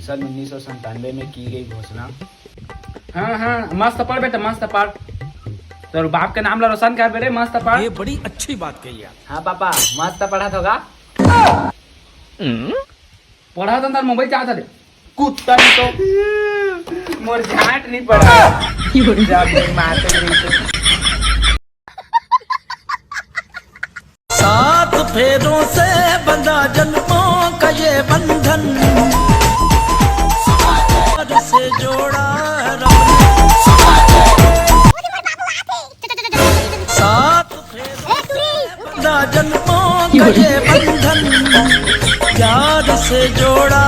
सन 1997 में की गई घोषणा। हाँ हाँ मस्त पढ़ बेटा मस्त पढ़। तो बाप के नाम ला रोशन कर बेटे मस्त पढ़। ये बड़ी अच्छी बात कही है। हाँ पापा मस्त पढ़ा होगा। पढ़ा तो मोबाइल चाहता थे कुत्ता नहीं तो मोर झाट नहीं पड़ा सात फेरों से बंधा जन्मों का ये बंधन से जोड़ा रब ने। सात फेरों से बंधा जन्मों का ये बंधन प्यार से जोड़ा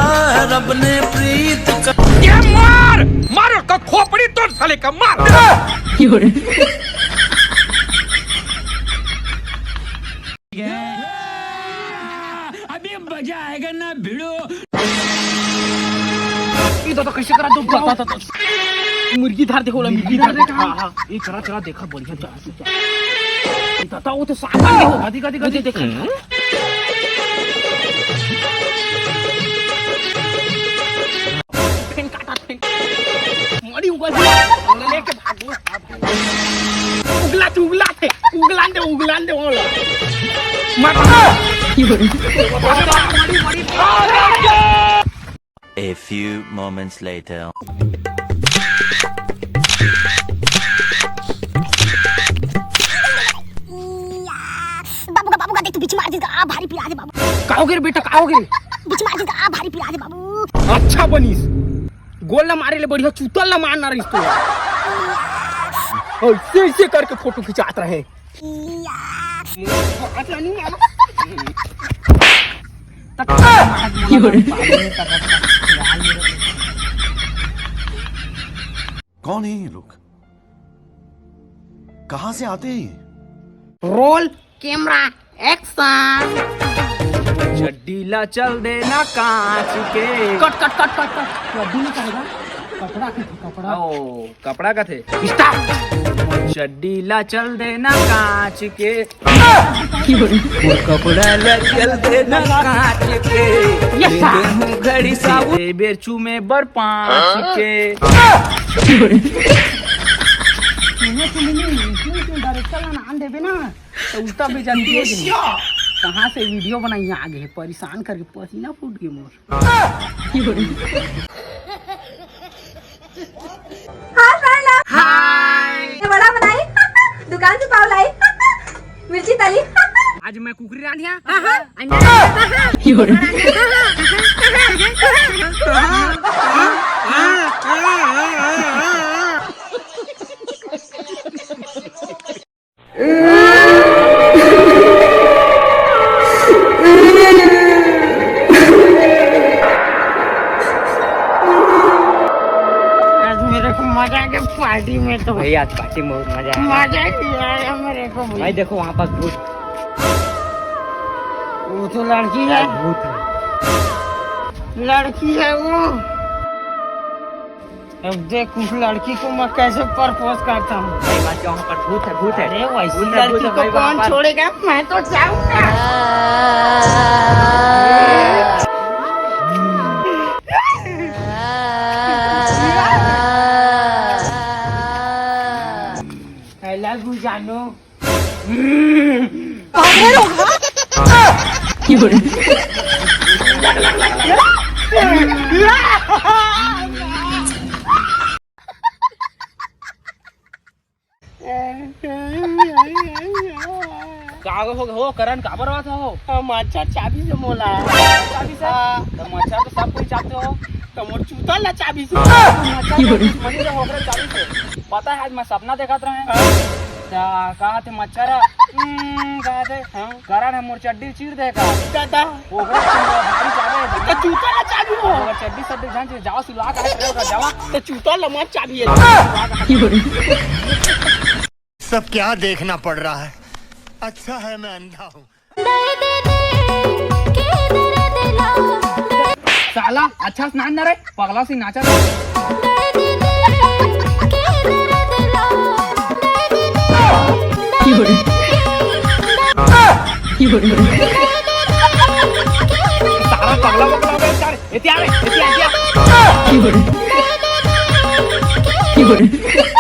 रब ने प्रीत का। ये मार मारो का खोपड़ी तोड़ साले का मार। अभी मजा आएगा ना भिड़ो। तो कैसे करा दो बता तो मुर्गी धार देखो मुर्गी धार देखा। हाँ ये चला चला देखा बढ़िया वो तो सामान देखो गति गति गति देखा। मरी उगल लेके भागो उगलान दे वाला A few moments later. बाबू का देख तू बीच मार देगा आ भारी पिला दे बाबू। काओगे रे बेटा काओगे बीच मार देगा आ भारी पिला दे बाबू। अच्छा बनीस गोल ना मारे ले बढ़िया चूतल ना मारना रही तो ऐसे ऐसे करके फोटो खिंचात रहे। कौन है ये लोग? कहां से आते हैं? Roll camera action. चड्डीला चल देना कांच के cut cut cut cut cut चड्डी नहीं कहेगा कपड़ा के कपड़ा ओ कपड़ा का थे चड्डीला चल देना कांच के कपड़ा ला चल देना कांच के घड़ी साबु बेर चूमे बर पांच के तो उल्टा भी जानती है कहाँ से वीडियो बनाई आगे परेशान करके पसीना फूट गई मोर। हाय बड़ा बनाई दुकान से पाव लाई मिर्ची तली। आज मैं कुकरी रांधिया पार्टी में तो भाई आज पार्टी में बहुत मजा आया मेरे को भाई। देखो वहाँ पास भूत वो तो लड़की है भूत है लड़की है वो। अब देख उस लड़की को मैं कैसे प्रपोज करता हूँ। वहाँ पर भूत है अरे वैसी लड़की को कौन छोड़ेगा मैं तो चाहूँगा। जानो हो करण का बरवा था हो मच्छर चाबी से मोला चाबी से तो मच्छर तो सब कोई चाहते हो तो मोर चूतल ना चाबी से मनी से होकर चाबी से। पता है आज मैं सपना देखा रहे कहा थे मच्छर कहा थे करण है मोर चड्डी चीर देगा दादा वो भारी चाबी तो चूतल ना चाबी हो चड्डी सड्डी जान जाओ सिला का जावा तो चूतल ना चाबी है। सब क्या देखना पड़ रहा है? अच्छा है मैं अंधा हूँ। साला अच्छा स्नान न रहे पगला से नाचा सारा पगला पगला 有人，有人。